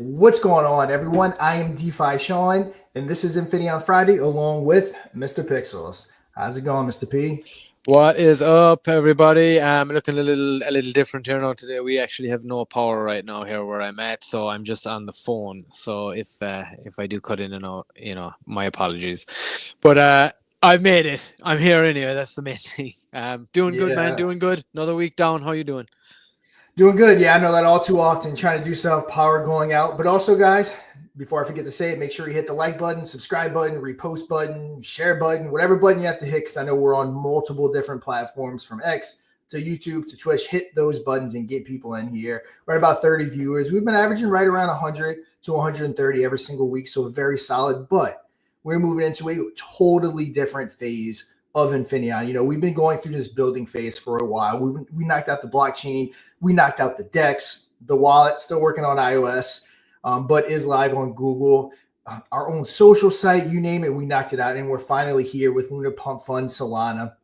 What's going on, everyone? I am DeFi Sean, and this is Infinaeon Friday along with Mr. Pixels. How's it going, Mr. P? What is up, everybody? I'm looking a little different here now today. We actually have no power right now here where I'm at, so I'm just on the phone. So if I do cut in and out, my apologies. But I've made it. I'm here anyway. That's the main thing. Doing good, man. Yeah, Doing good. Another week down. How you doing? doing good. Yeah, I know that all too often, trying to do stuff, power going out. But also, guys, before I forget to say it, make sure you hit the like button, subscribe button, repost button, share button, whatever button you have to hit, because I know we're on multiple different platforms from X to YouTube to Twitch. Hit those buttons and get people in here. We're at about 30 viewers. We've been averaging right around 100 to 130 every single week, so very solid. But we're moving into a totally different phase of Infinion. We've been going through this building phase for a while. We knocked out the blockchain. We knocked out the DEX, the wallet, still working on iOS, but is live on Google. Our own social site, you name it, we knocked it out. And we're finally here with LunarPump Solana.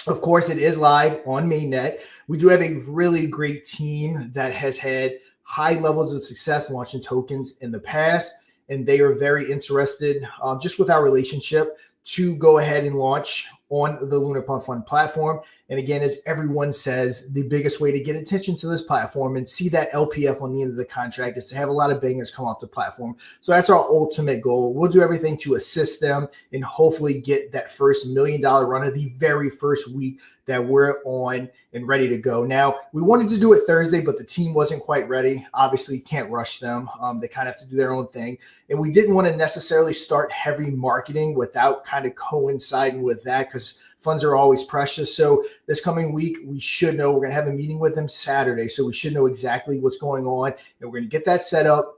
Of course, it is live on mainnet. We do have a really great team that has had high levels of success launching tokens in the past, and they are very interested just with our relationship to go ahead and launch on the LunarPump Fund platform. And again, as everyone says, the biggest way to get attention to this platform and see that LPF on the end of the contract is to have a lot of bangers come off the platform. So that's our ultimate goal. We'll do everything to assist them and hopefully get that first $1 million run of the very first week that we're on and ready to go. Now, we wanted to do it Thursday, but the team wasn't quite ready. Obviously, can't rush them. They kind of have to do their own thing. And we didn't want to necessarily start heavy marketing without kind of coinciding with that, because funds are always precious. So this coming week, we should know. We're going to have a meeting with them Saturday. So we should know exactly what's going on. And we're going to get that set up,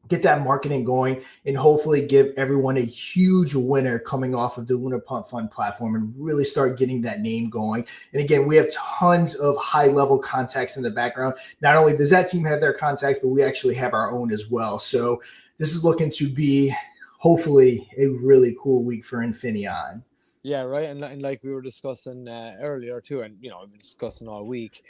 get that marketing going, and hopefully give everyone a huge winner coming off of the LunarPump Fund platform and really start getting that name going. And again, we have tons of high-level contacts in the background. Not only does that team have their contacts, but we actually have our own as well. So this is looking to be hopefully a really cool week for Infinion. Yeah, right. And like we were discussing earlier too, and we've been discussing all week.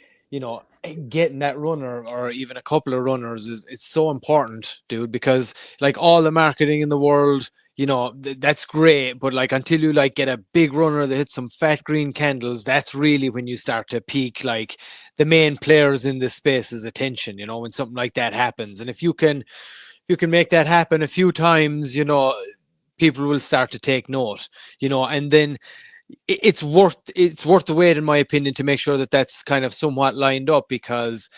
Getting that runner or even a couple of runners it's so important, dude, because like all the marketing in the world, that's great, but like until you like get a big runner that hits some fat green candles, that's really when you start to peak like the main players in this space's attention, when something like that happens. And if you can make that happen a few times, people will start to take note, and then it's worth the wait, in my opinion, to make sure that that's kind of somewhat lined up, because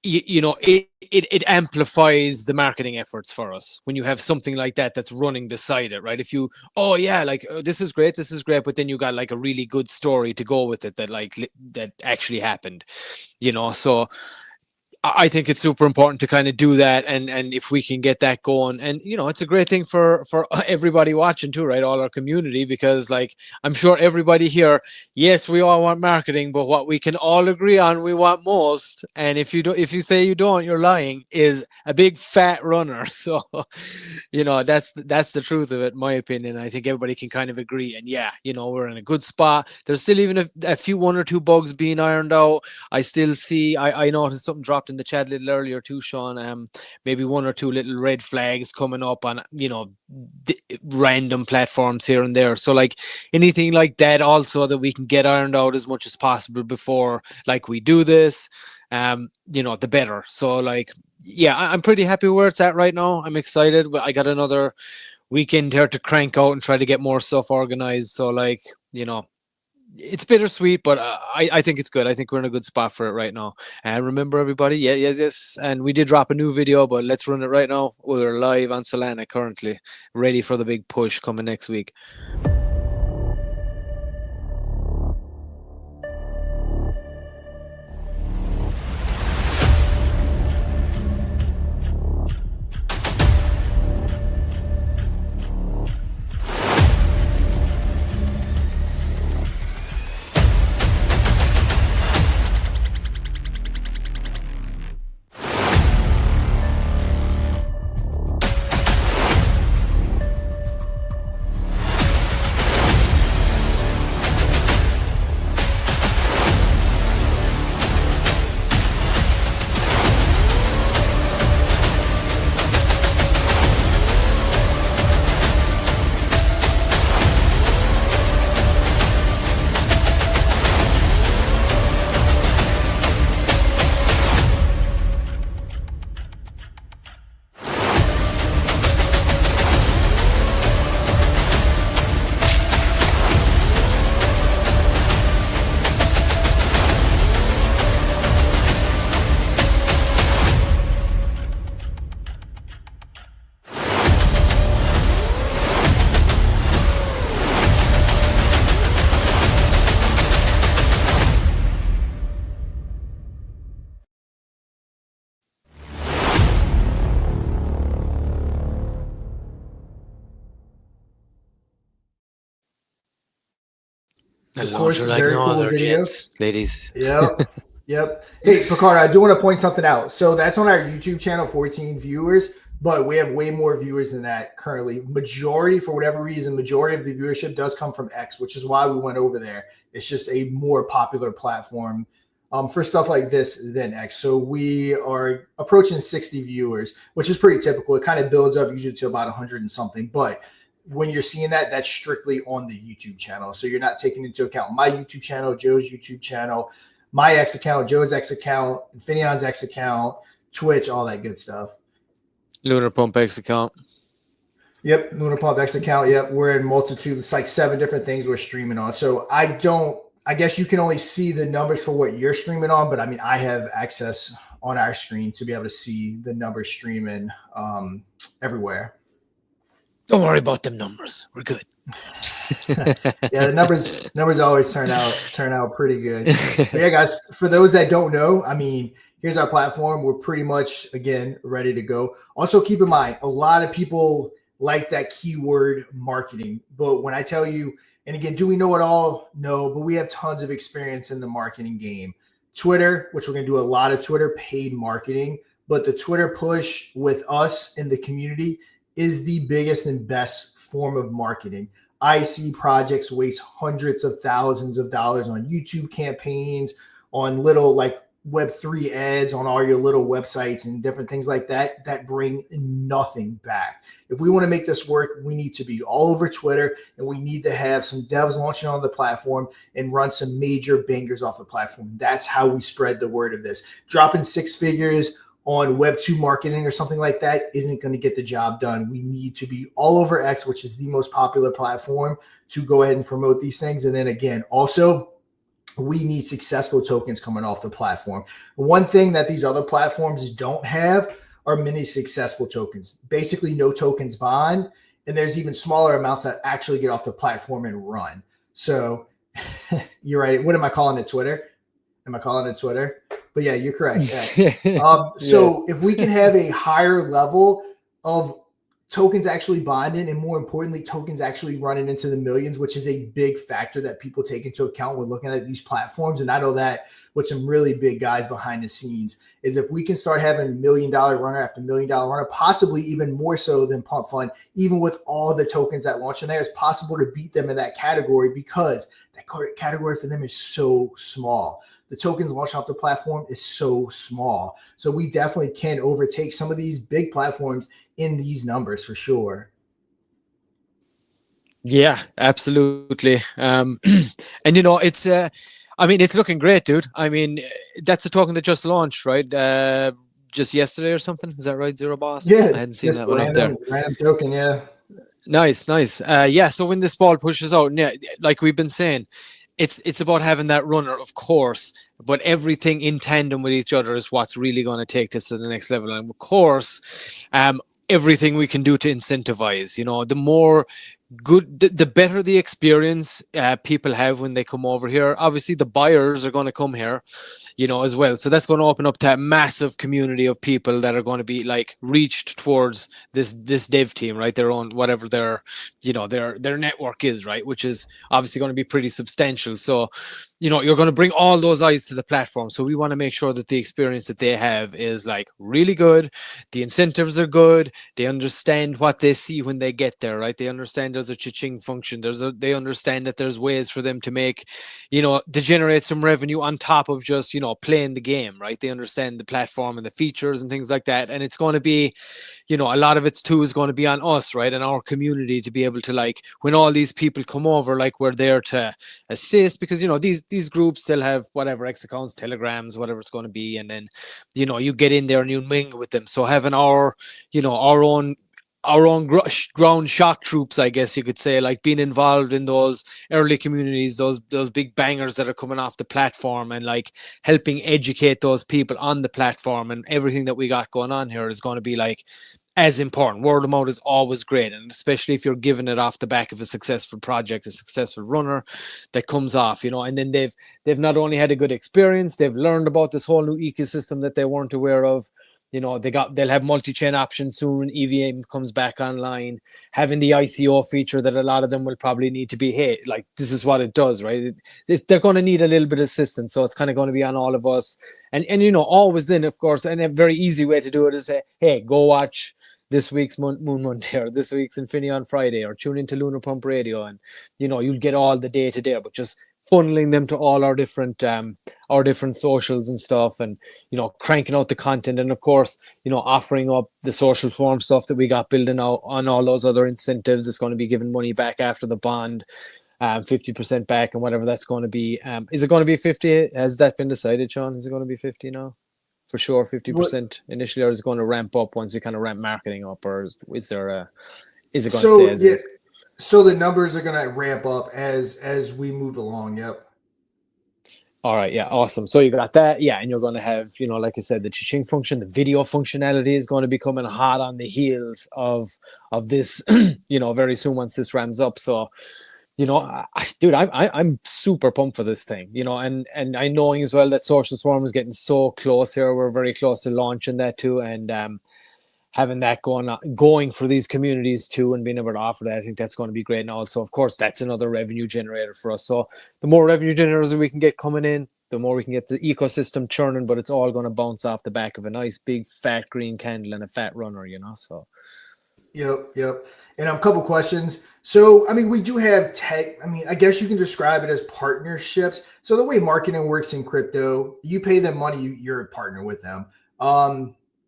it amplifies the marketing efforts for us when you have something like that that's running beside it, right? If you, this is great, but then you got like a really good story to go with it that actually happened, so I think it's super important to kind of do that, and if we can get that going, and it's a great thing for everybody watching too, right? All our community, because like I'm sure everybody here, yes, we all want marketing, but what we can all agree on we want most, and if you say you don't, you're lying, is a big fat runner. So that's the truth of it, in my opinion. I think everybody can kind of agree, and we're in a good spot. There's still even a few, one or two bugs being ironed out. I still see, I noticed something dropped in the chat a little earlier too, Sean. Maybe one or two little red flags coming up on random platforms here and there. So like anything like that, also that we can get ironed out as much as possible before like we do this, the better. So like I'm pretty happy where it's at right now. I'm excited, but I got another weekend here to crank out and try to get more stuff organized. So like it's bittersweet, but I think it's good. I think we're in a good spot for it right now. And remember, everybody, yes. And we did drop a new video, but let's run it right now. We're live on Solana currently, ready for the big push coming next week. A Of course, launcher like very no cool other, video. gents, ladies. Yep. Yep. Hey, Picard, I do want to point something out. So that's on our YouTube channel, 14 viewers, but we have way more viewers than that currently. Majority, for whatever reason, majority of the viewership does come from X, which is why we went over there. It's just a more popular platform for stuff like this than X. So we are approaching 60 viewers, which is pretty typical. It kind of builds up usually to about 100 and something, but when you're seeing that, that's strictly on the YouTube channel. So you're not taking into account my YouTube channel, Joe's YouTube channel, my X account, Joe's X account, Infinaeon's X account, Twitch, all that good stuff. LunarPump X account. Yep, LunarPump X account. Yep, we're in multitude. It's like 7 different things we're streaming on. So I guess you can only see the numbers for what you're streaming on, but I mean, I have access on our screen to be able to see the numbers streaming everywhere. Don't worry about them numbers. We're good. Yeah, the numbers always turn out pretty good. But yeah, guys, for those that don't know, I mean, here's our platform. We're pretty much, again, ready to go. Also, keep in mind, a lot of people like that keyword marketing. But when I tell you, and again, do we know it all? No, but we have tons of experience in the marketing game. Twitter, which we're going to do a lot of Twitter paid marketing, but the Twitter push with us in the community is the biggest and best form of marketing. I see projects waste hundreds of thousands of dollars on YouTube campaigns, on little like Web3 ads on all your little websites and different things like that, that bring nothing back. If we want to make this work, we need to be all over Twitter, and we need to have some devs launching on the platform and run some major bangers off the platform. That's how we spread the word of this. Dropping 6 figures on Web2 marketing or something like that isn't going to get the job done. We need to be all over X, which is the most popular platform, to go ahead and promote these things. And then again, also, we need successful tokens coming off the platform. One thing that these other platforms don't have are mini successful tokens. Basically, no tokens bond, and there's even smaller amounts that actually get off the platform and run. So you're right. What am I calling it? Twitter? Am I calling it Twitter? But yeah, you're correct. So yes. If we can have a higher level of tokens actually bonding, and more importantly, tokens actually running into the millions, which is a big factor that people take into account when looking at these platforms. And I know that with some really big guys behind the scenes is if we can start having $1 million runner after $1 million runner, possibly even more so than Pump Fund, even with all the tokens that launch in there, it's possible to beat them in that category because that category for them is so small. The tokens launched off the platform is so small. So we definitely can overtake some of these big platforms in these numbers for sure. Yeah, absolutely. And you know, it's I mean, it's looking great, dude. I mean, that's the token that just launched, right? Just yesterday or something. Is that right, Zero Boss? Yeah, I hadn't seen that one up there. Random token, yeah. Nice. Yeah, so when this ball pushes out, yeah, like we've been saying, it's about having that runner, of course, but everything in tandem with each other is what's really going to take this to the next level. And of course, everything we can do to incentivize, you know, the more good, the better the experience people have when they come over here. Obviously, the buyers are going to come here, you know, as well. So that's going to open up to a massive community of people that are going to be like reached towards this dev team, right? Their own, whatever their, you know, their network is, right? Which is obviously going to be pretty substantial. So, you know, you're going to bring all those eyes to the platform. So we want to make sure that the experience that they have is like really good. The incentives are good. They understand what they see when they get there, right? They understand there's a cha-ching function. They understand that there's ways for them to make, you know, to generate some revenue on top of just, you know, playing the game, right? They understand the platform and the features and things like that. And it's going to be, you know, a lot of it's too is going to be on us, right? And our community to be able to, like, when all these people come over, like, we're there to assist, because, you know, these groups, they'll have whatever X accounts, telegrams, whatever it's going to be. And then, you know, you get in there and you mingle with them. So having our, you know, our own ground shock troops, I guess you could say, like being involved in those early communities, those big bangers that are coming off the platform, and like helping educate those people on the platform, and everything that we got going on here is going to be like as important. Word of mouth is always great, and especially if you're giving it off the back of a successful project, a successful runner that comes off, you know. And then they've not only had a good experience, they've learned about this whole new ecosystem that they weren't aware of. they'll have multi-chain options soon when EVM comes back online, having the ICO feature that a lot of them will probably need to be, hey, like this is what it does, right? They're going to need a little bit of assistance, so it's kind of going to be on all of us. And always then, of course, and a very easy way to do it is say, hey, go watch this week's Moon Monday or this week's Infinaeon Friday, or tune into LunarPump Radio, and you'll get all the data there, but just funneling them to all our different socials and stuff, and cranking out the content, and of course offering up the social form stuff that we got building out on all those other incentives. It's going to be giving money back after the bond, 50% back, and whatever that's going to be. Is it going to be 50? Has that been decided, Sean? Is it going to be 50 now? For sure, 50% initially, or is it going to ramp up once you kind of ramp marketing up, or is it going to stay as is? So the numbers are going to ramp up as we move along. Yep. All right. Yeah. Awesome. So you got that. Yeah. And you're going to have, like I said, the cha-ching function, the video functionality is going to be coming hot on the heels of this, very soon once this ramps up. So, dude, I'm super pumped for this thing, and I knowing as well that Social Swarm is getting so close here. We're very close to launching that too. And, having that going for these communities too, and being able to offer that, I think that's going to be great. And also, of course, that's another revenue generator for us. So the more revenue generators that we can get coming in, the more we can get the ecosystem churning, but it's all going to bounce off the back of a nice big fat green candle and a fat runner, so. Yep. And a couple questions. So, I mean, we do have tech. I mean, I guess you can describe it as partnerships. So the way marketing works in crypto, you pay them money, you're a partner with them.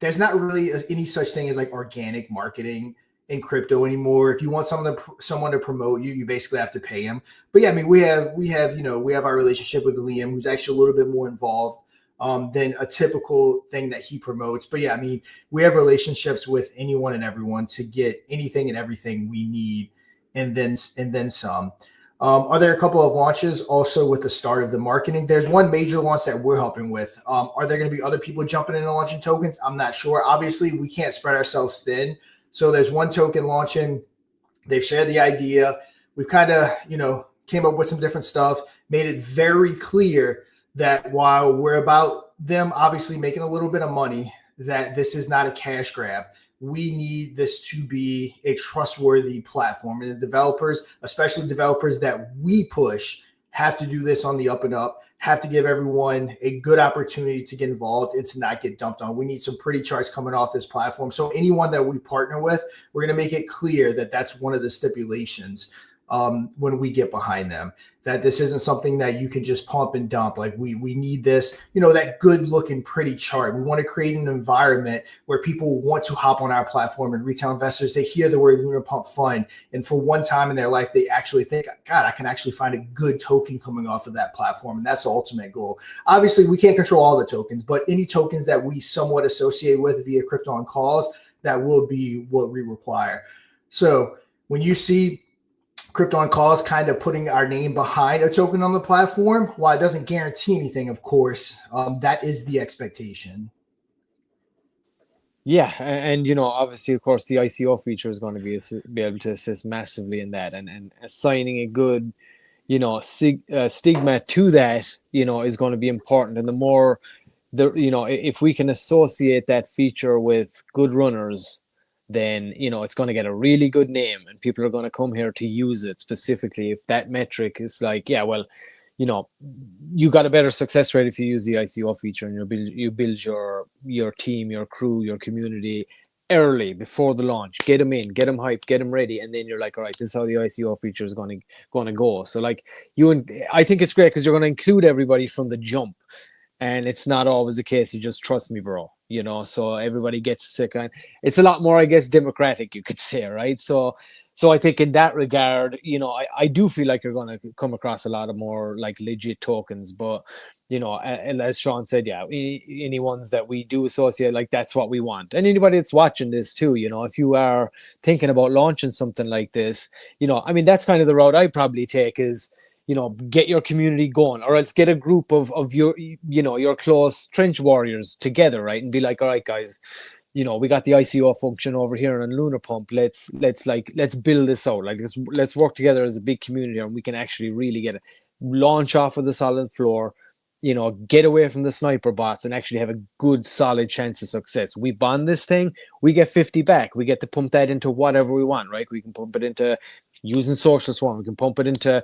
There's not really any such thing as like organic marketing in crypto anymore. If you want someone to promote you, you basically have to pay them. But yeah, I mean, we have our relationship with Liam, who's actually a little bit more involved than a typical thing that he promotes. But yeah, I mean, we have relationships with anyone and everyone to get anything and everything we need, and then some. Are there a couple of launches also with the start of the marketing? There's one major launch that we're helping with. Are there going to be other people jumping in and launching tokens? I'm not sure. Obviously, we can't spread ourselves thin. So there's one token launching. They've shared the idea. We've kind of, came up with some different stuff, made it very clear that while we're about them obviously making a little bit of money, that this is not a cash grab. We need this to be a trustworthy platform. And the developers, especially developers that we push, have to do this on the up and up, have to give everyone a good opportunity to get involved and to not get dumped on. We need some pretty charts coming off this platform. So anyone that we partner with, we're going to make it clear that that's one of the stipulations when we get behind them, that this isn't something that you can just pump and dump. Like we need this, that good looking, pretty chart. We want to create an environment where people want to hop on our platform, and retail investors, they hear the word LunarPump Fund, and for one time in their life, they actually think, God, I can actually find a good token coming off of that platform. And that's the ultimate goal. Obviously, we can't control all the tokens, but any tokens that we somewhat associate with via crypto on calls, that will be what we require. So when you see Crypto on Calls kind of putting our name behind a token on the platform, while it doesn't guarantee anything, of course, that is the expectation. Yeah, and obviously, of course, the ICO feature is going to be able to assist massively in that, and assigning a good, stigma to that, is going to be important. And the more, if we can associate that feature with good runners, then it's going to get a really good name, and people are going to come here to use it. Specifically, if that metric is like, yeah, well, you got a better success rate if you use the ICO feature, and you build your team, your crew, your community early before the launch. Get them in, get them hyped, get them ready, and then you're like, all right, this is how the ICO feature is going to go. So like I think it's great because you're going to include everybody from the jump. And it's not always the case. You just trust me, bro. So everybody gets to it's a lot more, I guess, democratic, you could say, right? So I think in that regard, I do feel like you're going to come across a lot of more like legit tokens. But, as Sean said, yeah, any ones that we do associate, like that's what we want. And anybody that's watching this too, if you are thinking about launching something like this, I mean, that's kind of the route I probably take is, get your community going, or else get a group of your, your close trench warriors together, right? And be like, all right, guys, we got the ICO function over here on LunarPump. Let's build this out. Like let's work together as a big community, and we can actually really get a launch off of the solid floor, get away from the sniper bots and actually have a good solid chance of success. We bond this thing, we get 50 back. We get to pump that into whatever we want, right? We can pump it into using social swarm. We can pump it into,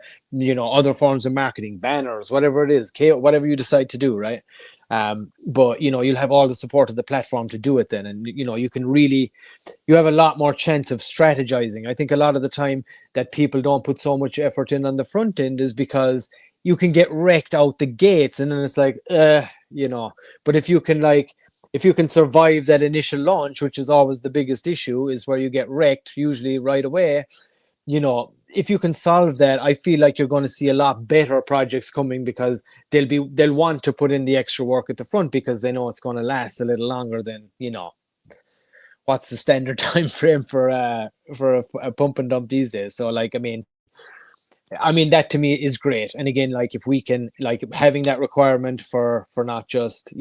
other forms of marketing, banners, whatever it is, whatever you decide to do, right? But you'll have all the support of the platform to do it then. And, you have a lot more chance of strategizing. I think a lot of the time that people don't put so much effort in on the front end is because you can get wrecked out the gates, and then it's like, but if you can survive that initial launch, which is always the biggest issue, is where you get wrecked usually right away. If you can solve that, I feel like you're going to see a lot better projects coming, because they'll want to put in the extra work at the front because they know it's going to last a little longer than, what's the standard time frame for a pump and dump these days. So that to me is great. And again, like if we can, like having that requirement for not just,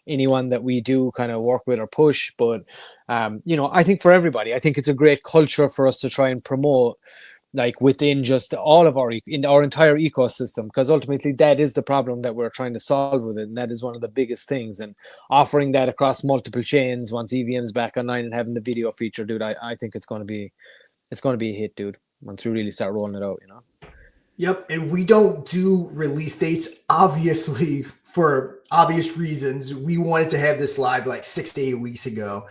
anyone that we do kind of work with or push, but, I think for everybody, I think it's a great culture for us to try and promote, like within just all of in our entire ecosystem, because ultimately that is the problem that we're trying to solve with it. And that is one of the biggest things. And offering that across multiple chains once EVM's back online and having the video feature, dude, I think it's going to be a hit, dude, once we really start rolling it out, Yep, and we don't do release dates, obviously, for obvious reasons. We wanted to have this live like 6 to 8 weeks ago.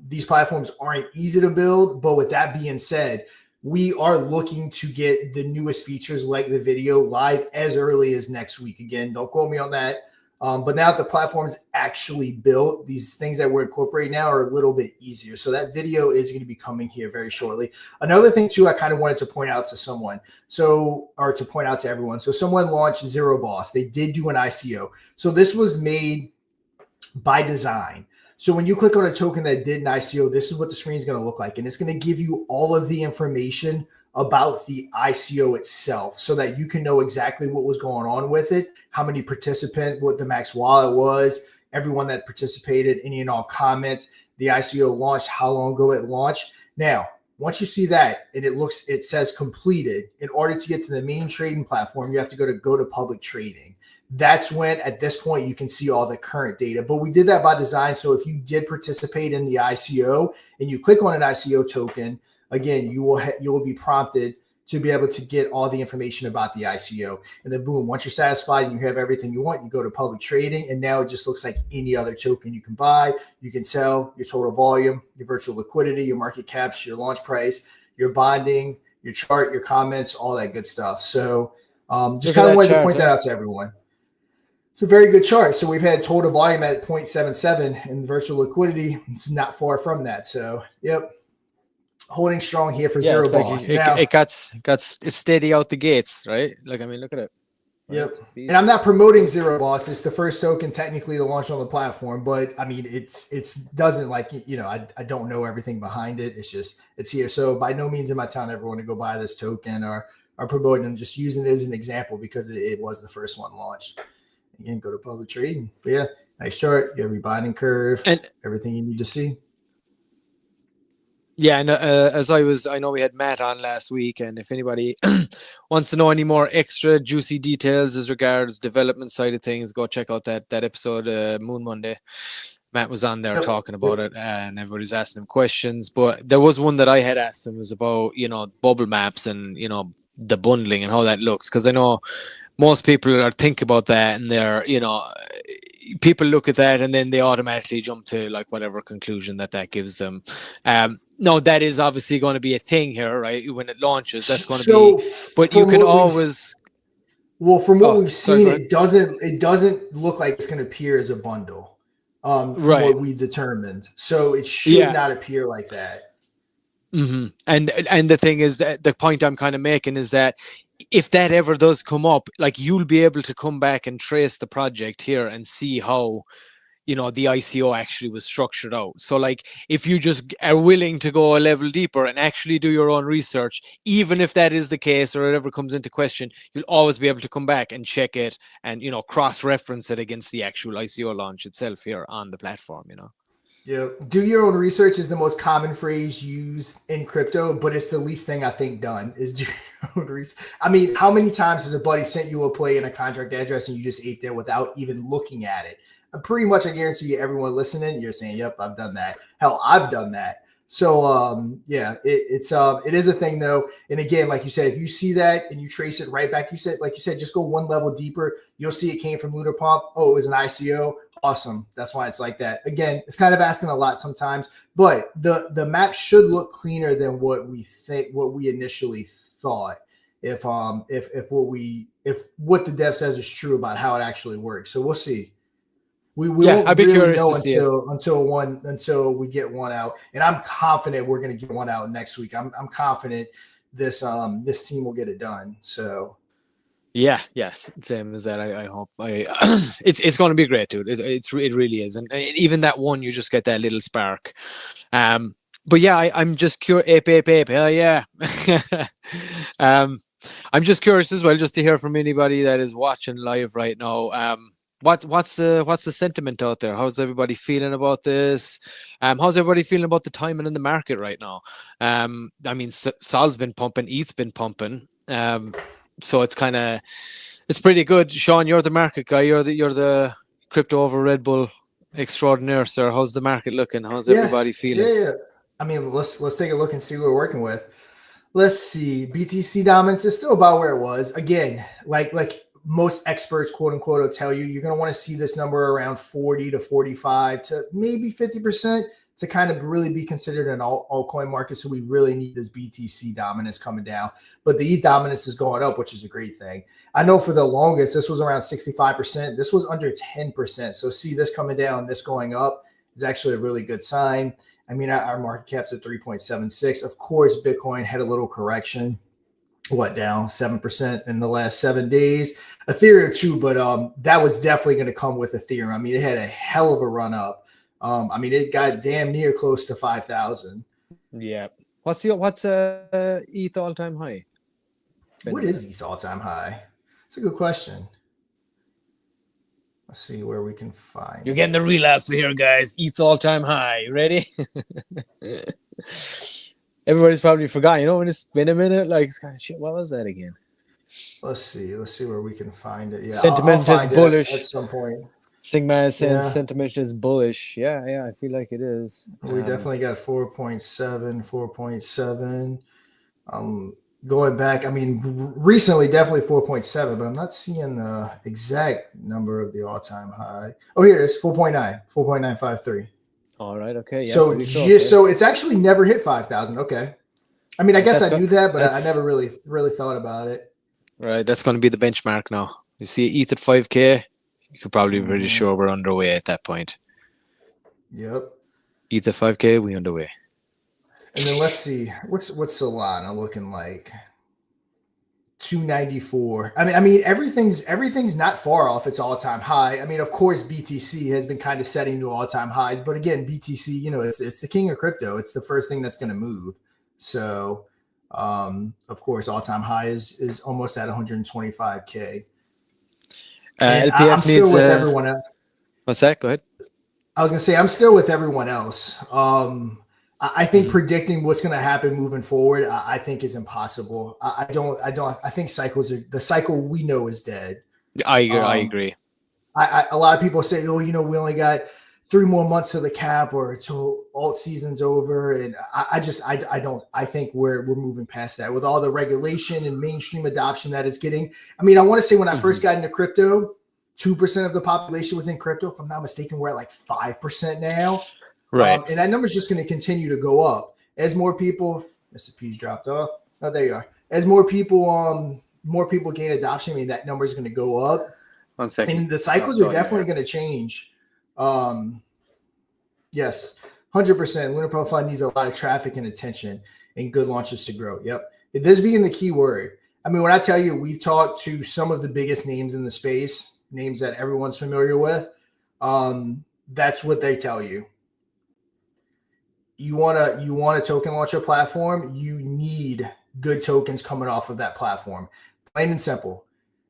These platforms aren't easy to build, but with that being said, we are looking to get the newest features like the video live as early as next week. Again, don't quote me on that. But now that the platform is actually built, these things that we're incorporating now are a little bit easier. So that video is going to be coming here very shortly. Another thing too, I kind of wanted to point out to someone, or to point out to everyone. So someone launched Zero Boss. They did do an ICO. So this was made by design. So when you click on a token that did an ICO, this is what the screen is going to look like. And it's going to give you all of the information about the ICO itself so that you can know exactly what was going on with it, how many participants, what the max wallet was, everyone that participated, any and all comments, the ICO launched, how long ago it launched. Now, once you see that and it says completed, in order to get to the main trading platform, you have to go to public trading. That's when, at this point, you can see all the current data. But we did that by design. So if you did participate in the ICO and you click on an ICO token, again, you will be prompted to be able to get all the information about the ICO. And then boom, once you're satisfied and you have everything you want, you go to public trading. And now it just looks like any other token you can buy, you can sell, your total volume, your virtual liquidity, your market caps, your launch price, your bonding, your chart, your comments, all that good stuff. So just kind of wanted to point that out to everyone. It's a very good chart. So we've had total volume at 0.77 and virtual liquidity. It's not far from that. So, yep. Holding strong here for Zero Boss. It got it's steady out the gates, right? Like, I mean, look at it. Right? Yep. And I'm not promoting Zero Boss. It's the first token technically to launch on the platform, but I mean, it's doesn't like, I don't know everything behind it. It's here. So by no means am I telling everyone to go buy this token or promoting them, just using it as an example because it was the first one launched. Again, go to public trading. But yeah, nice chart. You have your binding curve and everything you need to see. Yeah, and I know we had Matt on last week, and if anybody wants to know any more extra juicy details as regards development side of things, go check out that episode, Moon Monday. Matt was on there talking about it, and everybody's asking him questions. But there was one that I had asked him was about, bubble maps and, the bundling and how that looks. Because I know most people are thinking about that and they're, people look at that and then they automatically jump to like whatever conclusion that gives them. No, that is obviously going to be a thing here, right? When it launches, that's going to be. But you can always. Well, from what we've seen, it doesn't look like it's going to appear as a bundle. From what we determined, so it should not appear like that. Mm-hmm. And the thing is that the point I'm kind of making is that if that ever does come up, like you'll be able to come back and trace the project here and see how, the ICO actually was structured out. So like if you just are willing to go a level deeper and actually do your own research, even if that is the case or it ever comes into question, you'll always be able to come back and check it and, cross-reference it against the actual ICO launch itself here on the platform, Yeah, do your own research is the most common phrase used in crypto, but it's the least thing I think done is do your own research. I mean, how many times has a buddy sent you a play in a contract address and you just ate there without even looking at it? Pretty much, I guarantee you, everyone listening, you're saying, "Yep, I've done that." Hell, I've done that. So, yeah, it is a thing though. And again, like you said, if you see that and you trace it right back, like you said, just go one level deeper. You'll see it came from LunarPump. Oh, it was an ICO. Awesome. That's why it's like that. Again, it's kind of asking a lot sometimes, but the map should look cleaner than what we initially thought. If what the dev says is true about how it actually works. So we'll see. We Yeah, I'd won't be really curious know to see it. until we get one out. And I'm confident we're gonna get one out next week. I'm confident this team will get it done. So Yeah, yes, same as that. I hope it's going to be great, dude. It really is, and even that one, you just get that little spark. But yeah, I'm just curious. Ape, hell yeah. um, I'm just curious as well, just to hear from anybody that is watching live right now. What's the sentiment out there? How's everybody feeling about this? How's everybody feeling about the timing in the market right now? I mean, Sol's been pumping, ETH's been pumping. So it's pretty good. Sean, you're the market guy. You're the crypto over Red Bull extraordinaire, sir. How's the market looking? How's yeah, everybody feeling? yeah. I mean, let's take a look and see what we're working with. Let's see. BTC dominance is still about where it was. Again, like most experts, quote unquote, will tell you, you're going to want to see this number around 40 to 45 to maybe 50% to kind of really be considered an altcoin market. So we really need this BTC dominance coming down. But the ETH dominance is going up, which is a great thing. I know for the longest, this was around 65%. This was under 10%. So see this coming down, this going up is actually a really good sign. I mean, our market cap's at 3.76. Of course, Bitcoin had a little correction, down 7% in the last 7 days. Ethereum too, but that was definitely going to come with Ethereum. I mean, it had a hell of a run up. I mean, it got damn near close to 5,000. Yeah. What's ETH all time high? What is ETH's all-time high? It's a good question. Let's see where we can find. You're getting the real alpha here, guys. ETH's all time high. You ready? Everybody's probably forgotten. You know, when it's been a minute, like it's kind of shit. What was that again? Let's see where we can find it. Yeah, Sentiment I'll is find bullish. it at some point. Sigma is saying Yeah. sentiment is bullish. Yeah, I feel like it is. We definitely got 4.7. Going back, I mean, recently definitely 4.7, but I'm not seeing the exact number of the all-time high. Oh, here it is, 4.953. All right, okay. Yeah, so so it's actually never hit 5,000. Okay. I mean, I guess I knew that, but I never really thought about it. Right, that's going to be the benchmark now. You see ETH at 5K, you could probably be pretty sure we're underway at that point. Yep. ETH at 5K, we underway. And then let's see, what's Solana looking like? 294. I mean, everything's not far off its all-time high. I mean, of course, BTC has been kind of setting new all-time highs, but again, BTC, you know, it's the king of crypto. It's the first thing that's going to move. So, of course, all-time high is almost at 125K. LPF I'm still with everyone else. What's that? Go ahead. I was gonna say I'm still with everyone else. I think predicting what's going to happen moving forward, I think is impossible. I think the cycle we know is dead. I agree. A lot of people say, oh, you know, we only got 3 more months to the cap or till alt season's over. And I think we're moving past that with all the regulation and mainstream adoption that it's getting. I mean, I want to say when I first got into crypto, 2% of the population was in crypto. If I'm not mistaken, we're at like 5% now. Right. And that number is just going to continue to go up as more people. Mr. P's dropped off. Oh, there you are. As more people gain adoption, I mean that number is going to go up. 1 second. And the cycles are definitely going to change. Yes, 100%. LunarPump Fund needs a lot of traffic and attention and good launches to grow. Yep, this being the key word. I mean, when I tell you we've talked to some of the biggest names in the space, names that everyone's familiar with, that's what they tell you. You want a token launcher platform, you need good tokens coming off of that platform. Plain and simple.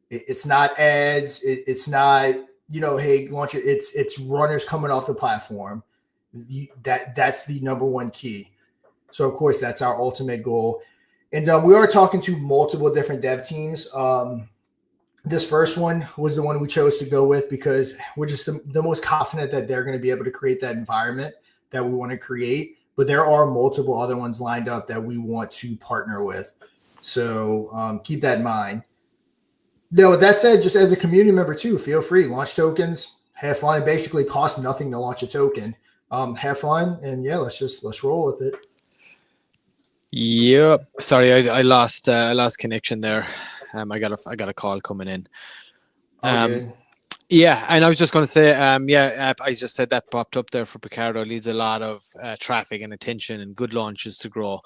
It's not ads. It's not, you know, hey, launch it. It's runners coming off the platform. That's the number one key. So of course that's our ultimate goal. And we are talking to multiple different dev teams. This first one was the one we chose to go with because we're just the most confident that they're going to be able to create that environment that we want to create. But there are multiple other ones lined up that we want to partner with. So keep that in mind. Now, with that said, just as a community member too, feel free, launch tokens, have fun. It basically costs nothing to launch a token. Have fun, and yeah, let's roll with it. Yep. Sorry, I lost connection there. I got a call coming in. Good. Yeah, and I was just going to say, I just said that popped up there for Picardo. Leads a lot of traffic and attention and good launches to grow.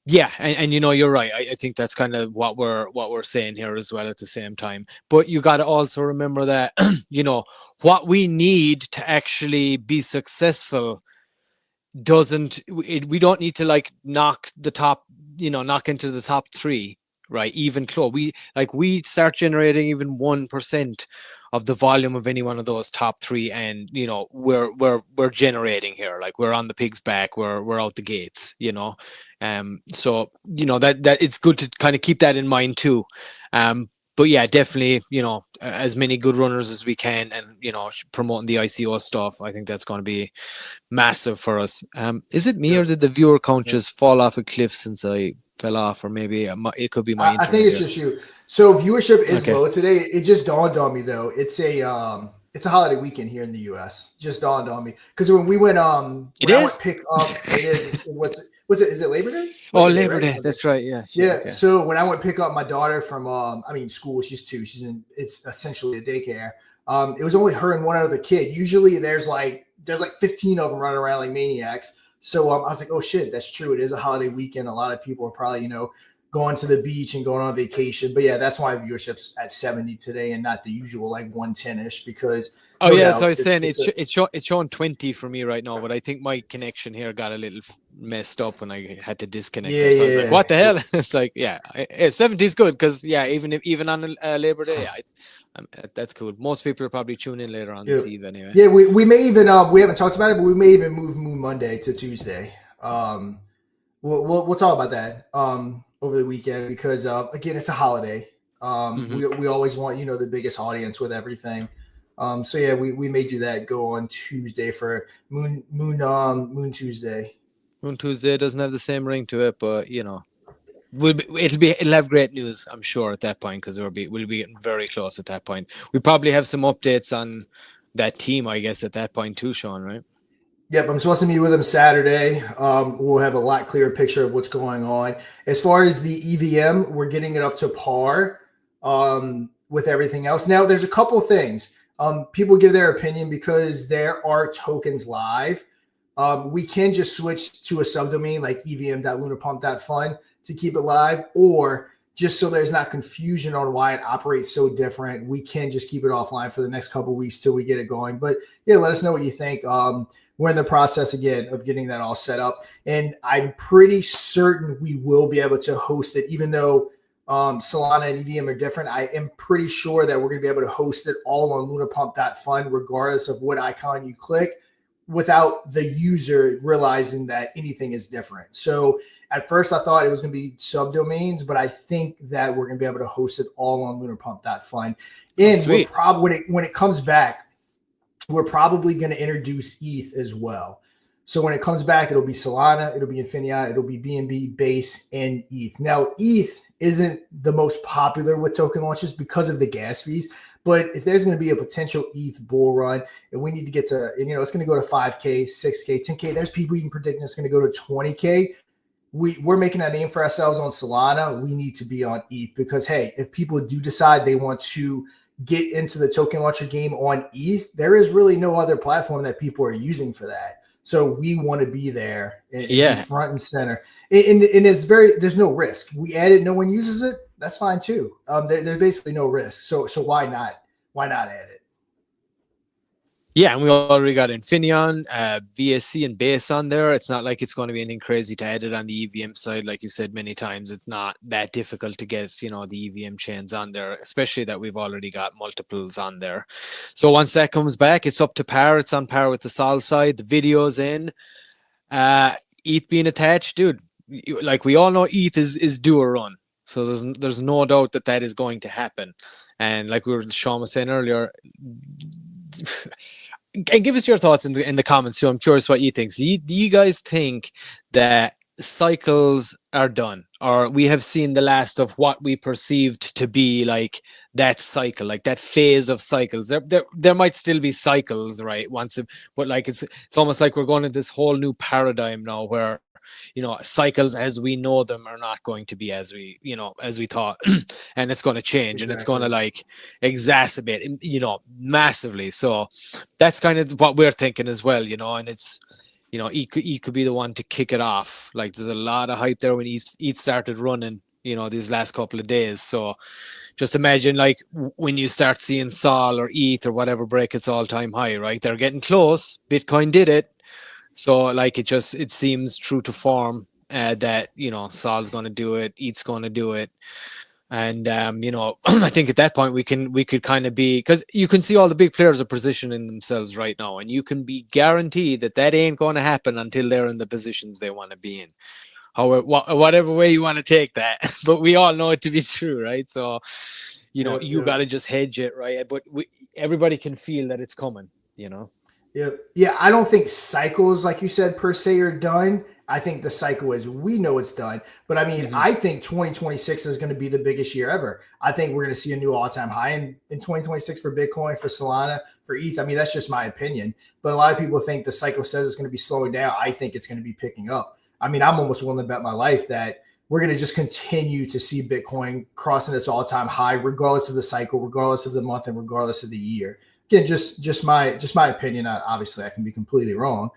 Yeah, and you're right. I think that's kind of what we're saying here as well at the same time. But you got to also remember that what we need to actually be successful we don't need to like knock into the top 3, right? Even close. We start generating even 1% of the volume of any one of those top 3, and we're generating here. Like we're on the pig's back. We're out the gates. So that it's good to kind of keep that in mind too. But yeah, definitely, as many good runners as we can, and promoting the ICO stuff. I think that's going to be massive for us. Is it me or did the viewer count just fall off a cliff since I fell off, or maybe it could be my I think it's just you. So viewership is Okay. low today. It just dawned on me though. It's a holiday weekend here in the US. Just dawned on me because when we went I went pick up, it is. Is it Labor Day? Labor Day. That's right. Yeah. Yeah. Okay. So when I went pick up my daughter from school, she's 2. It's essentially a daycare. It was only her and one other kid. Usually there's like 15 of them running around like maniacs. So I was like, oh shit, that's true. It is a holiday weekend. A lot of people are probably, going to the beach and going on vacation. But yeah, that's why viewership's at 70 today and not the usual like 110-ish because so I was saying it's showing 20 for me right now, but I think my connection here got a little messed up when I had to disconnect there. So I was like, what the hell? It's like, 70 is good because even on Labor Day, that's cool. Most people are probably tuning in later on this eve anyway. Yeah, we may even we haven't talked about it, but we may even move Moon Monday to Tuesday. We'll talk about that over the weekend because again, it's a holiday. We always want the biggest audience with everything. So yeah, we may do that. Go on Tuesday for Moon Tuesday. Moon Tuesday doesn't have the same ring to it, but it'll have great news, I'm sure, at that point because we'll be getting very close at that point. We probably have some updates on that team, I guess, at that point too, Sean, right? Yep, I'm supposed to meet with him Saturday. We'll have a lot clearer picture of what's going on. As far as the EVM, we're getting it up to par with everything else. Now, there's a couple things. People give their opinion because there are tokens live. We can just switch to a subdomain like evm.lunarpump.fun to keep it live, or just so there's not confusion on why it operates so different, we can just keep it offline for the next couple of weeks till we get it going. But yeah, let us know what you think. We're in the process again of getting that all set up, and I'm pretty certain we will be able to host it, even though Solana and EVM are different. I am pretty sure that we're going to be able to host it all on LunarPump.fun, regardless of what icon you click, without the user realizing that anything is different. So at first I thought it was going to be subdomains, but I think that we're going to be able to host it all on LunarPump.fun. And we're probably, when it comes back, we're probably going to introduce ETH as well. So when it comes back, it'll be Solana, it'll be Infinaeon, it'll be BNB, Base, and ETH. Now, ETH isn't the most popular with token launches because of the gas fees. But if there's going to be a potential ETH bull run, and we need to get to, it's going to go to 5K, 6K, 10K. There's people even predicting it's going to go to 20K. We're making that name for ourselves on Solana. We need to be on ETH because, hey, if people do decide they want to get into the token launcher game on ETH, there is really no other platform that people are using for that. So we want to be there and front and center. And there's no risk. We add it, no one uses it. That's fine too. There's basically no risk. So why not? Why not add it? Yeah, and we already got Infinion, VSC, and base on there. It's not like it's going to be anything crazy to add it on the EVM side. Like you said many times, it's not that difficult to get, the EVM chains on there, especially that we've already got multiples on there. So once that comes back, it's up to par. It's on par with the Sol side. The video's in. Uh, ETH being attached, dude. Like we all know, ETH is due a run. So there's no doubt that that is going to happen. And like Sean was saying earlier, and give us your thoughts in the comments too. I'm curious what you think. Do you guys think that cycles are done, or we have seen the last of what we perceived to be like that cycle, like that phase of cycles? There might still be cycles, right? But like it's almost like we're going into this whole new paradigm now where cycles as we know them are not going to be as we thought, and it's going to change, and it's going to Exactly. like exacerbate, massively. So that's kind of what we're thinking as well, and it's he could be the one to kick it off. Like there's a lot of hype there when he started running, these last couple of days. So just imagine like when you start seeing Sol or ETH or whatever break its all-time high, right? They're getting close. Bitcoin did it. So like it seems true to form, that Sol's going to do it, ETH's going to do it, and I think at that point we could kind of be, because you can see all the big players are positioning themselves right now, and you can be guaranteed that that ain't going to happen until they're in the positions they want to be in. However, whatever way you want to take that, but we all know it to be true, right? So Yep, you yep. got to just hedge it, right? But everybody can feel that it's coming, Yep. Yeah, I don't think cycles, like you said, per se are done. I think the cycle is we know it's done. But I mean, hmm I think 2026 is going to be the biggest year ever. I think we're going to see a new all time high in 2026 for Bitcoin, for Solana, for ETH. I mean, that's just my opinion. But a lot of people think the cycle says it's going to be slowing down. I think it's going to be picking up. I mean, I'm almost willing to bet my life that we're going to just continue to see Bitcoin crossing its all time high, regardless of the cycle, regardless of the month, and regardless of the year. Again, just my opinion. Obviously, I can be completely wrong,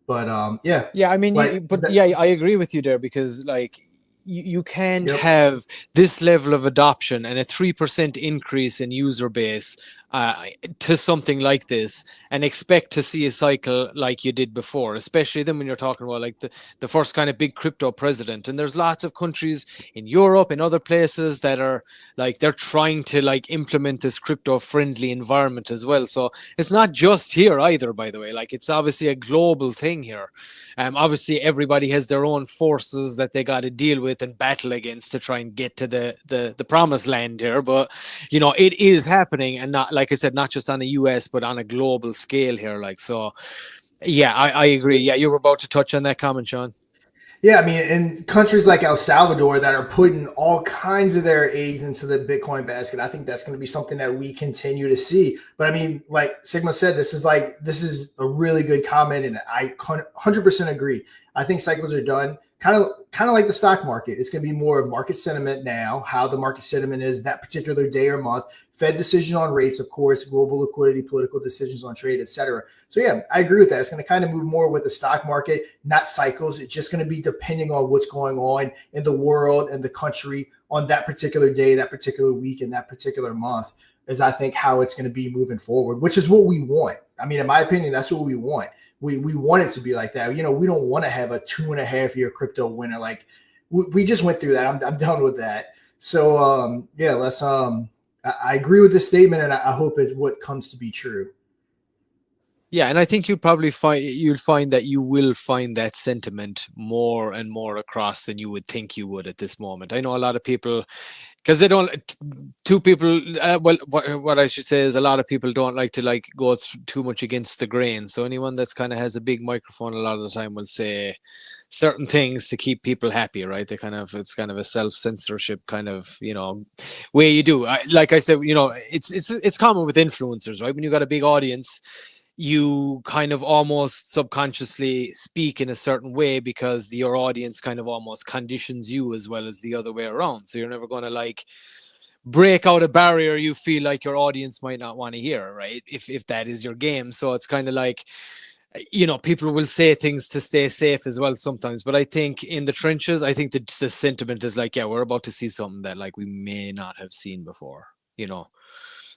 but yeah, Yeah, I mean, but that, yeah, I agree with you there, because like you can't yep, have this level of adoption and a 3% increase in user base, uh, to something like this, and expect to see a cycle like you did before, especially then when you're talking about like the first kind of big crypto president. And there's lots of countries in Europe and other places that are like they're trying to like implement this crypto friendly environment as well. So it's not just here either, by the way. Like it's obviously a global thing here. Obviously, everybody has their own forces that they got to deal with and battle against to try and get to the promised land here. But it is happening, and not, like I said, not just on the US, but on a global scale here. Like so, yeah, I agree. yep. Yeah, you were about to touch on that comment, Sean. Yeah, I mean, in countries like El Salvador that are putting all kinds of their eggs into the Bitcoin basket, I think that's going to be something that we continue to see. But I mean, like Sigma said, this is a really good comment, and I 100% agree. I think cycles are done. Kind of like the stock market. It's going to be more of market sentiment now, how the market sentiment is that particular day or month. Fed decision on rates, of course, global liquidity, political decisions on trade, etc. So yeah, I agree with that. It's going to kind of move more with the stock market, not cycles. It's just going to be depending on what's going on in the world and the country on that particular day, that particular week, and that particular month. Is I think how it's going to be moving forward, which is what we want. I mean, in my opinion, that's what we want. We want it to be like that. We don't want to have a 2.5 year crypto winter. Like we just went through that. I'm done with that. So yeah, let's I agree with this statement, and I hope it's what comes to be true. Yeah, and I think you'll find that you will find that sentiment more and more across than you would think you would at this moment. I know a lot of people, because they don't, two people, well, what I should say is a lot of people don't like to like go too much against the grain. So anyone that's kind of has a big microphone a lot of the time will say certain things to keep people happy, right? It's kind of a self-censorship kind of way you do. Like I said, it's common with influencers, right? When you got a big audience, you kind of almost subconsciously speak in a certain way because your audience kind of almost conditions you as well as the other way around. So you're never going to like break out a barrier you feel like your audience might not want to hear, right? If that is your game. So it's kind of like, people will say things to stay safe as well sometimes. But I think in the trenches, I think the sentiment is like, yeah, we're about to see something that like we may not have seen before, you know.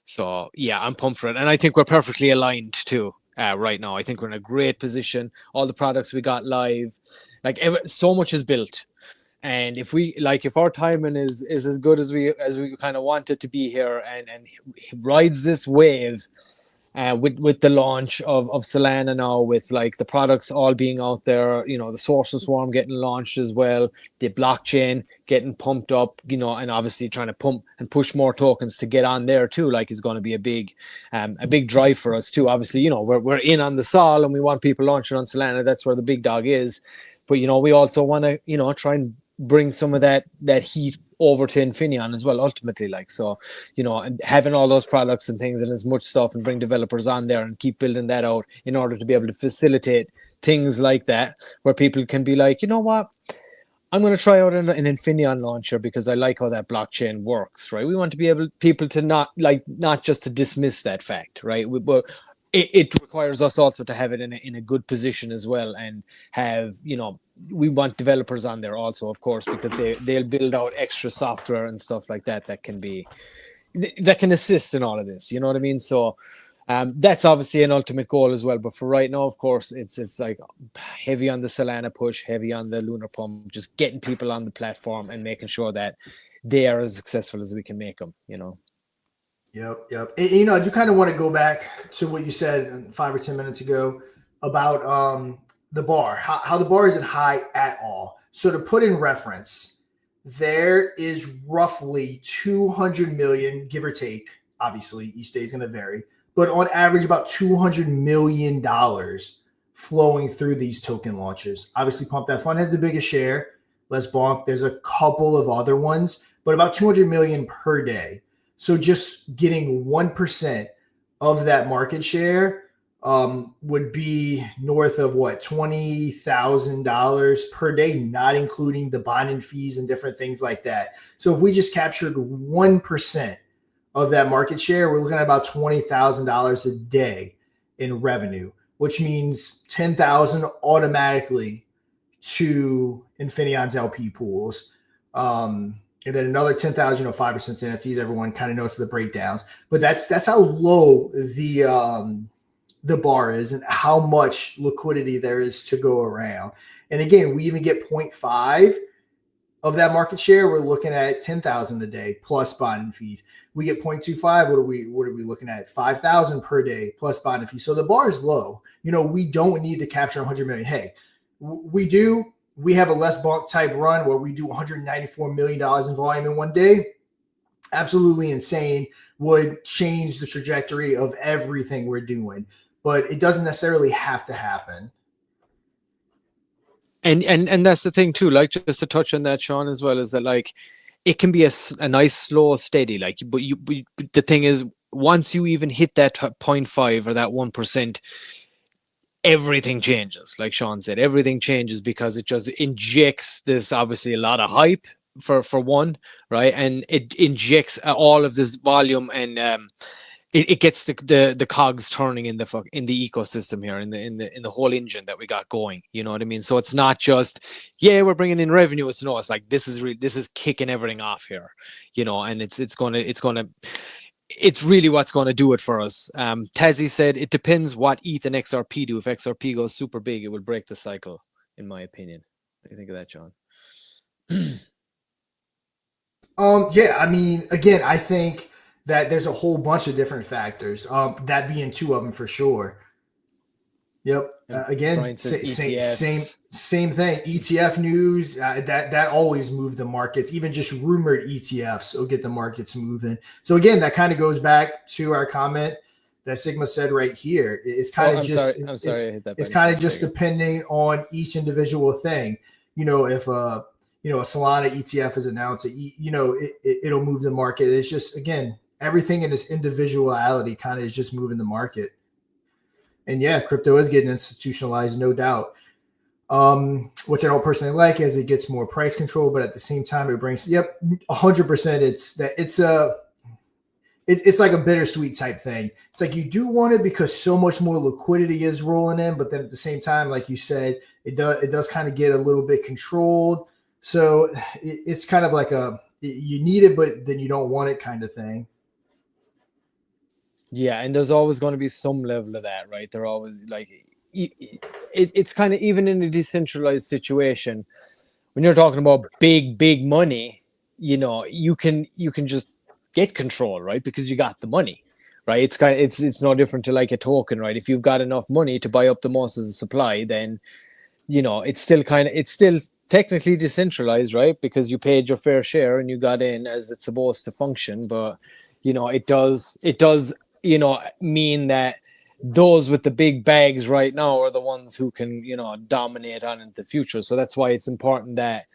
So yeah, I'm pumped for it. And I think we're perfectly aligned too. right now. I think we're in a great position. All the products we got live, like so much is built. And if our timing is as good as we kind of want it to be here, and rides this wave, with the launch of Solana now, with like the products all being out there, the Source Swarm getting launched as well, the blockchain getting pumped up, and obviously trying to pump and push more tokens to get on there too, like is going to be a big drive for us too. Obviously, we're in on the Sol and we want people launching on Solana. That's where the big dog is. But we also want to try and bring some of that heat over to Infinion as well, ultimately. Like, so, and having all those products and things and as much stuff, and bring developers on there and keep building that out in order to be able to facilitate things like that, where people can be like, you know what, I'm going to try out an Infinion launcher because I like how that blockchain works, right? We want to be people to not just to dismiss that fact, right? But it requires us also to have it in a good position as well, and have, we want developers on there also, of course, because they'll build out extra software and stuff like that that can assist in all of this. You know what I mean? So that's obviously an ultimate goal as well. But for right now, of course, it's like heavy on the Solana push, heavy on the LunarPump, just getting people on the platform and making sure that they are as successful as we can make them. Yep. And, I do kind of want to go back to what you said 5 or 10 minutes ago about the bar, how the bar isn't high at all. So to put in reference, there is roughly 200 million, give or take. Obviously, each day is going to vary, but on average, about $200 million flowing through these token launches. Obviously, Pump That Fund has the biggest share. Les Bonk, there's a couple of other ones, but about 200 million per day. So just getting 1% of that market share would be north of $20,000 per day, not including the bonding fees and different things like that. So if we just captured 1% of that market share, we're looking at about $20,000 a day in revenue, which means 10,000 automatically to Infiniion's LP pools. And then another 10,000, 5% to NFTs. Everyone kind of knows the breakdowns, but that's how low the bar is and how much liquidity there is to go around. And again, we even get 0.5 of that market share. We're looking at 10,000 a day plus bonding fees. We get 0.25. What are we looking at? 5,000 per day plus bonding fees. So the bar is low. We don't need to capture 100 million. Hey, we do. We have a Les Bonk type run where we do $194 million in volume in one day. Absolutely insane. Would change the trajectory of everything we're doing, but it doesn't necessarily have to happen. And that's the thing too, like, just to touch on that, Sean, as well, is that like it can be a nice slow steady, like, but the thing is, once you even hit that 0.5 or that 1%, everything changes. Like Sean said, everything changes because it just injects this, obviously, a lot of hype for one, right? And it injects all of this volume, and it gets the cogs turning in the ecosystem here, in the whole engine that we got going. You know what I mean? So it's not just, yeah, we're bringing in revenue. It's like this is kicking everything off here, and it's really what's going to do it for us. Tazzy said it depends what ETH and XRP do. If XRP goes super big, it will break the cycle, in my opinion. What do you think of that, John? Yeah, I mean, again, I think that there's a whole bunch of different factors. That being two of them for sure. Yep. Again, same thing. ETF news that always move the markets. Even just rumored ETFs will get the markets moving. So again, that kind of goes back to our comment that Sigma said right here. It's kind of it's kind of just depending on each individual thing. If a Solana ETF is announced, it'll move the market. It's just, again, everything in its individuality kind of is just moving the market. And yeah, crypto is getting institutionalized, no doubt. Which I don't personally like, as it gets more price control, but at the same time, it brings 100%. It's like a bittersweet type thing. It's like you do want it because so much more liquidity is rolling in, but then at the same time, like you said, it does kind of get a little bit controlled. So it's kind of like you need it, but then you don't want it kind of thing. Yeah, and there's always going to be some level of that, right? They're always like, it's kind of even in a decentralized situation when you're talking about big money, you can just get control, right? Because you got the money, right? It's no different to like a token, right? If you've got enough money to buy up the most of the supply, then it's still technically decentralized, right? Because you paid your fair share and you got in as it's supposed to function. But it does mean that those with the big bags right now are the ones who can dominate on into the future. So that's why it's important that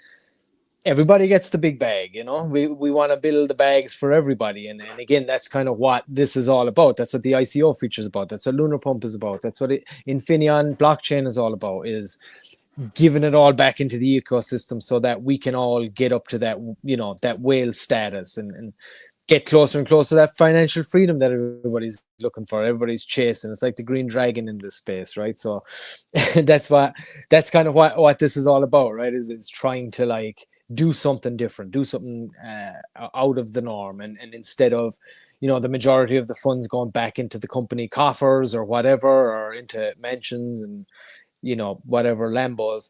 everybody gets the big bag. We want to build the bags for everybody, and again, that's kind of what this is all about. That's what the ICO feature is about. That's what LunarPump is about. That's what Infinion blockchain is all about, is giving it all back into the ecosystem so that we can all get up to that whale status, and get closer and closer to that financial freedom that everybody's looking for, everybody's chasing. It's like the green dragon in this space, right? So that's kind of what this is all about, right? Is trying to like do something different, do something out of the norm, and instead of the majority of the funds going back into the company coffers or whatever, or into mansions and whatever Lambos,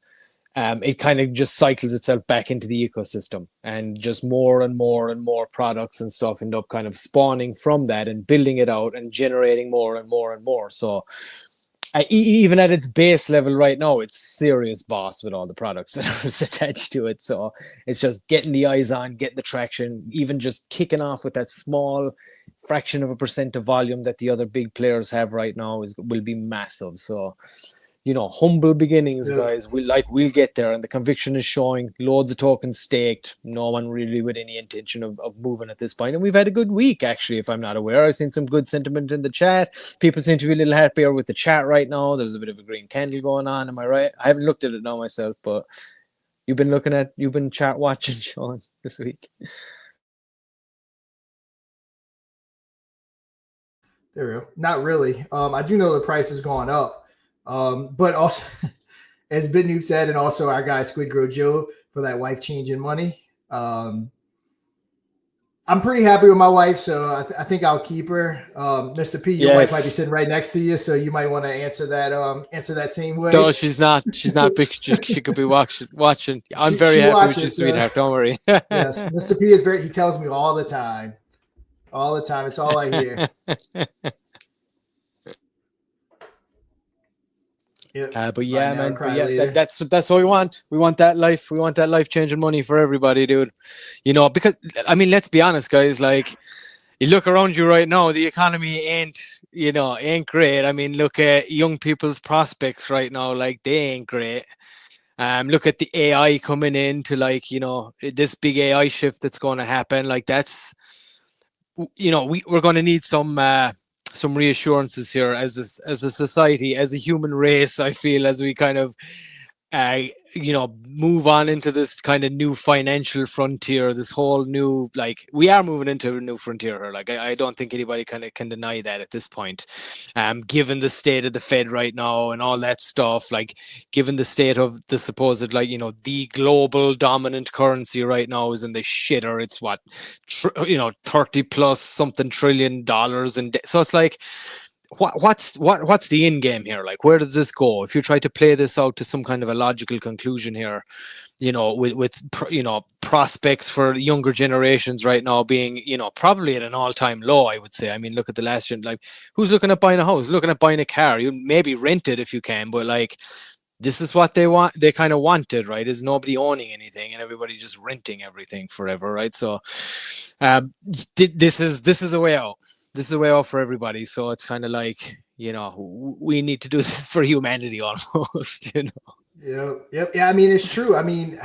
it kind of just cycles itself back into the ecosystem, and just more and more and more products and stuff end up kind of spawning from that and building it out and generating more and more and more. So even at its base level right now, it's serious boss with all the products that are attached to it. So it's just getting the eyes on, getting the traction, even just kicking off with that small fraction of a percent of volume that the other big players have right now will be massive. So humble beginnings, Yeah. guys. We'll get there, and the conviction is showing. Loads of tokens staked. No one really with any intention of moving at this point. And we've had a good week, actually, if I'm not aware. I've seen some good sentiment in the chat. People seem to be a little happier with the chat right now. There's a bit of a green candle going on. Am I right? I haven't looked at it now myself, but you've been chat watching, Sean, this week. There we go. Not really. I do know the price has gone up, but also, as Bitnoob said, and also our guy Squid Grow Joe for that wife changing money. I'm pretty happy with my wife, so I think I'll keep her. Mr. P, your wife might be Yes. sitting right next to you, so you might want to answer that same No, way. she's not. She's not big. She could be watching. I'm very She happy with you, watches, so sweetheart. Don't worry. yes, Mr. P is very. He tells me all the time, all the time. It's all I hear. Yep. But Find yeah, out, man. But cry yeah, later. that's what we want. We want that life. We want that life changing money for everybody, dude. Because I mean, let's be honest, guys. Like, you look around you right now, the economy ain't great. I mean, look at young people's prospects right now. Like, they ain't great. Look at the AI coming in to this big AI shift that's going to happen. Like, that's we're going to need some reassurances here as a society, as a human race. I feel, as we kind of uh, move on into this kind of new financial frontier, this whole new, like, we are moving into a new frontier here. Like, I don't think anybody kind of can deny that at this point. Given the state of the Fed right now and all that stuff, like, given the state of the supposed, the global dominant currency right now is in the shitter. It's what, 30 plus something $1 trillion, and so it's like, what's the end game here? Like, where does this go if you try to play this out to some kind of a logical conclusion here? With prospects for younger generations right now being probably at an all-time low, I would say. I mean, look at the last gen. Like, who's looking at buying a house, looking at buying a car? You maybe rent it if you can, but like, this is what they kind of wanted, right? Is nobody owning anything and everybody just renting everything forever, right? So this is a way out. This is a way out for everybody. So it's kind of like, we need to do this for humanity almost. Yep. Yeah, I mean, it's true. I mean,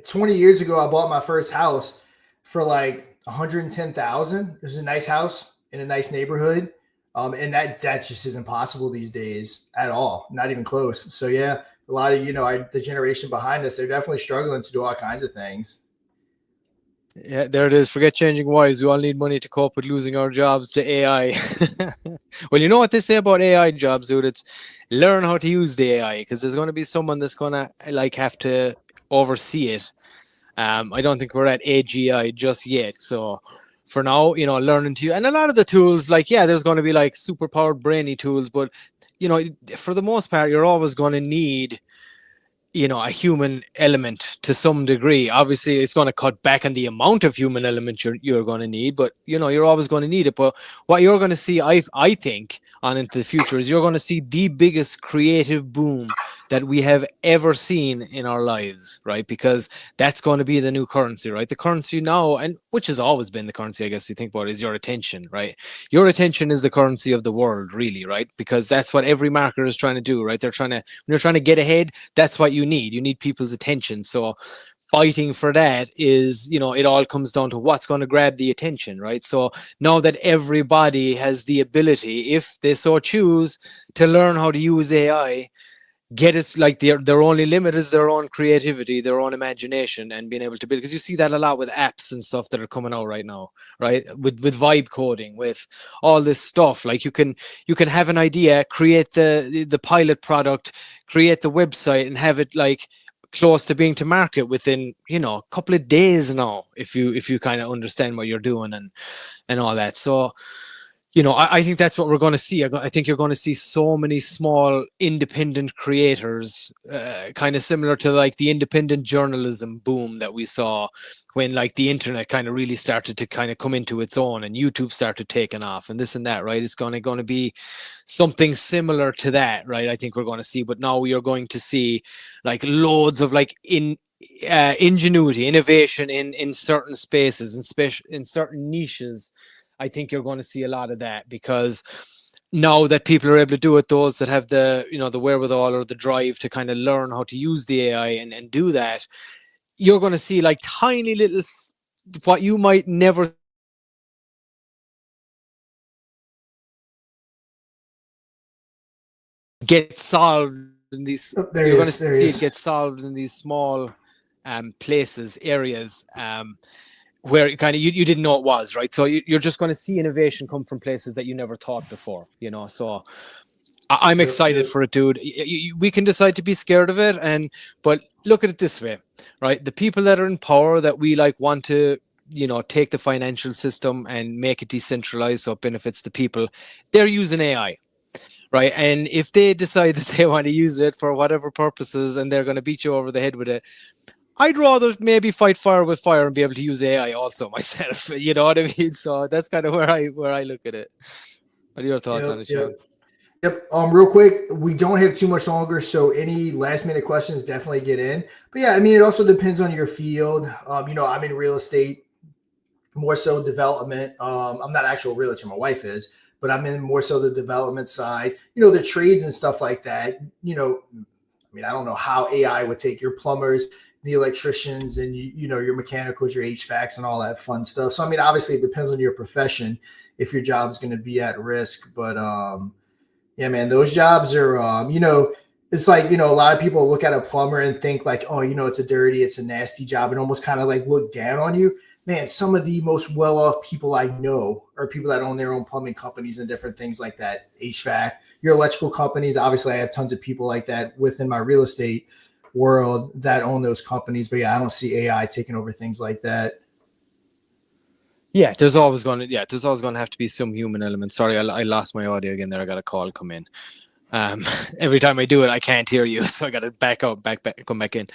20 years ago, I bought my first house for like 110,000. It was a nice house in a nice neighborhood. And that just isn't possible these days at all. Not even close. So yeah, a lot of, the generation behind us, they're definitely struggling to do all kinds of things. Yeah, there it is. Forget changing wise. We all need money to cope with losing our jobs to AI. Well, you know what they say about AI jobs, dude? It's learn how to use the AI, because there's going to be someone that's going to have to oversee it. I don't think we're at AGI just yet. So for now, learning to you. And a lot of the tools, like, yeah, there's going to be like super powered brainy tools, but for the most part, you're always going to need a human element to some degree. Obviously it's going to cut back on the amount of human element you're going to need, but you're always going to need it. But what you're going to see, I think, on into the future is you're going to see the biggest creative boom that we have ever seen in our lives, right? Because that's going to be the new currency, right? The currency now, and which has always been the currency, I guess you think about it, is your attention, right? Your attention is the currency of the world, really, right? Because that's what every marketer is trying to do, right? When you're trying to get ahead, that's what you need people's attention. So fighting for that is, it all comes down to what's going to grab the attention, right? So now that everybody has the ability, if they so choose, to learn how to use AI, get it, like their only limit is their own creativity, their own imagination, and being able to build. Because you see that a lot with apps and stuff that are coming out right now, right? With vibe coding, with all this stuff. Like you can have an idea, create the pilot product, create the website, and have it like close to being to market within a couple of days now, if you kind of understand what you're doing and all that. So I think that's what we're going to see. I think you're going to see so many small independent creators, kind of similar to like the independent journalism boom that we saw when like the internet kind of really started to kind of come into its own and YouTube started taking off and this and that, right? It's going to be something similar to that, right? I think we're going to see, but now we are going to see like loads of like ingenuity, innovation in certain spaces, in certain niches. I think you're going to see a lot of that, because now that people are able to do it, those that have the the wherewithal or the drive to kind of learn how to use the AI and do that, you're going to see like tiny little, what you might never get solved in these. Oh, there he You're going to is. There he see is. it get solved in these small places, areas, where kind of you didn't know it was, right? So you're just going to see innovation come from places that you never thought before, so I'm Yep, excited yep. for it, dude. We can decide to be scared of it, but look at it this way, right? The people that are in power that we like want to take the financial system and make it decentralized so it benefits the people, they're using AI, right? And if they decide that they want to use it for whatever purposes and they're going to beat you over the head with it, I'd rather maybe fight fire with fire and be able to use AI also myself. You know what I mean? So that's kind of where I look at it. What are your thoughts on Yep, it, yep. Sean? Yep. Real quick, we don't have too much longer, so any last minute questions definitely get in. But yeah, I mean, it also depends on your field. I'm in real estate, more so development. I'm not actual realtor, my wife is, but I'm in more so the development side. The trades and stuff like that. I mean, I don't know how AI would take your plumbers, the electricians, and your mechanicals, your HVACs, and all that fun stuff. So I mean, obviously, it depends on your profession if your job's going to be at risk, but yeah, man, those jobs are, it's like, a lot of people look at a plumber and think like, oh, it's a nasty job, and almost kind of like look down on you. Man, some of the most well off people I know are people that own their own plumbing companies and different things like that, HVAC, your electrical companies. Obviously, I have tons of people like that within my real estate world that own those companies. But yeah, I don't see AI taking over things like that. Yeah, there's always going to have to be some human element. Sorry, I lost my audio again there. I got a call come in. Um, every time I do it, I can't hear you, so I got to back out, back, come back in.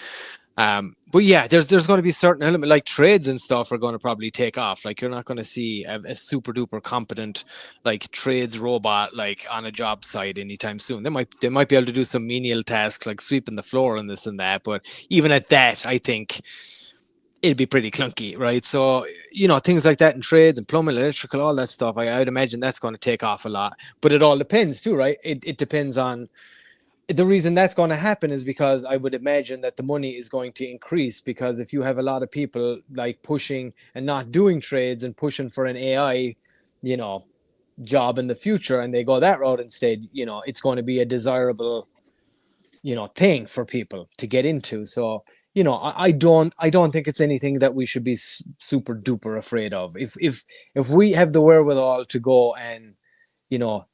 But yeah, there's going to be certain element, like trades and stuff are going to probably take off. Like you're not going to see a super duper competent like trades robot like on a job site anytime soon. They might be able to do some menial tasks like sweeping the floor and this and that, but even at that, I think it'd be pretty clunky, right? So things like that in trades and plumbing, electrical, all that stuff. I'd imagine that's going to take off a lot, but it all depends too, right? It depends on the reason that's going to happen is because I would imagine that the money is going to increase, because if you have a lot of people like pushing and not doing trades and pushing for an AI, you know, job in the future, and they go that route instead, it's going to be a desirable, thing for people to get into. So, I don't think it's anything that we should be super duper afraid of. If we have the wherewithal to go and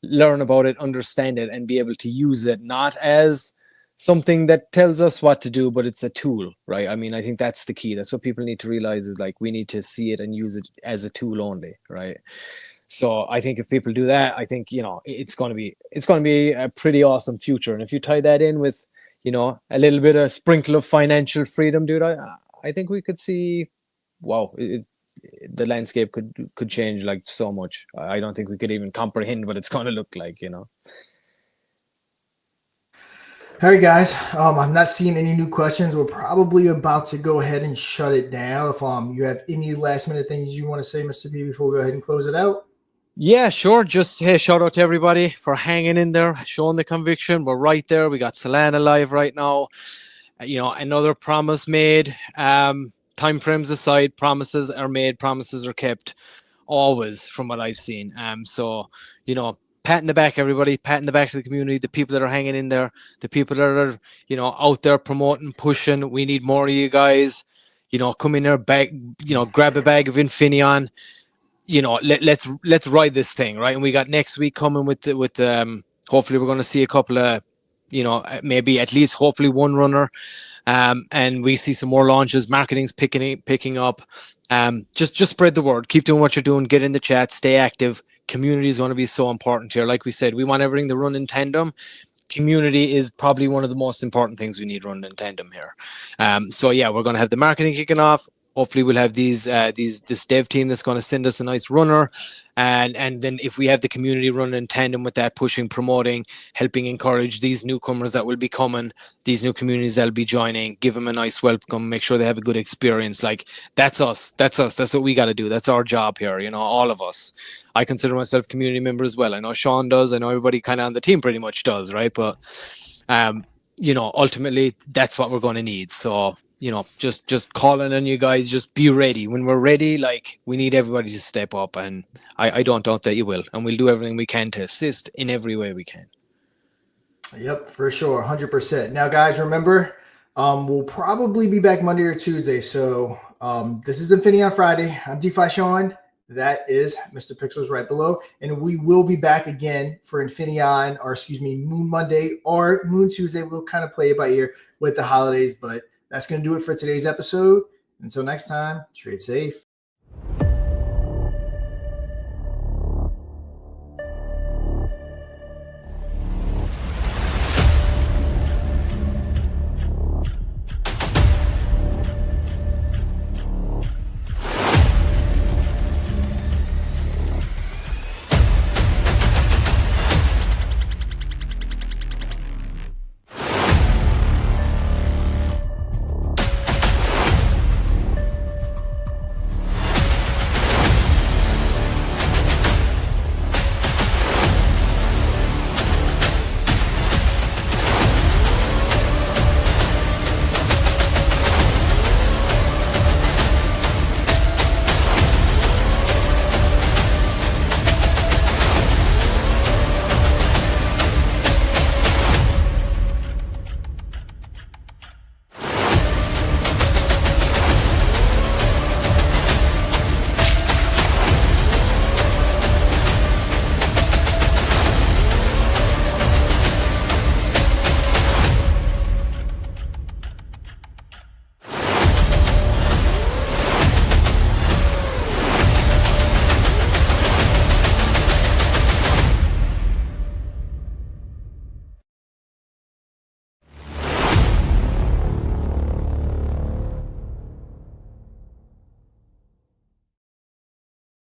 learn about it, understand it, and be able to use it not as something that tells us what to do, but it's a tool, right? I mean, I think that's the key. That's what people need to realize is like we need to see it and use it as a tool only, right? So I think if people do that, I think it's going to be a pretty awesome future. And if you tie that in with a little bit of sprinkle of financial freedom, dude, I think we could see, wow, the landscape could change like so much. I don't think we could even comprehend what it's going to look like. All right, guys. I'm not seeing any new questions. We're probably about to go ahead and shut it down. If you have any last minute things you want to say, Mr. P, before we go ahead and close it out. Yeah, sure. Just hey, shout out to everybody for hanging in there, showing the conviction. We're right there. We got Solana live right now. Another promise made. Time frames aside, promises are made, promises are kept, always from what I've seen. So pat in the back, everybody, pat in the back to the community, the people that are hanging in there, the people that are out there promoting, pushing. We need more of you guys. Come in there, grab a bag of Infinion. Let's ride this thing, right? And we got next week coming with hopefully we're going to see a couple of maybe at least hopefully one runner, and we see some more launches. Marketing's picking up. Just spread the word, keep doing what you're doing, get in the chat, stay active. Community is going to be so important here. Like we said, we want everything to run in tandem. Community is probably one of the most important things we need running in tandem here. So yeah, we're going to have the marketing kicking off. Hopefully we'll have this dev team that's going to send us a nice runner, and then if we have the community running in tandem with that, pushing, promoting, helping encourage these newcomers that will be coming, these new communities that'll be joining, give them a nice welcome, make sure they have a good experience. Like that's us. That's what we got to do. That's our job here. All of us. I consider myself a community member as well. I know Sean does. I know everybody kind of on the team pretty much does, right? But ultimately that's what we're going to need. So just calling on you guys, just be ready. When we're ready, like we need everybody to step up, and I don't doubt that you will, and we'll do everything we can to assist in every way we can. Yep, for sure, 100%. Now, guys, remember, we'll probably be back Monday or Tuesday. So this is Infinaeon Friday. I'm DeFi Sean. That is Mr. Pixels right below. And we will be back again for Infinaeon, or excuse me, Moon Monday or Moon Tuesday. We'll kind of play it by ear with the holidays, but that's going to do it for today's episode. Until next time, trade safe.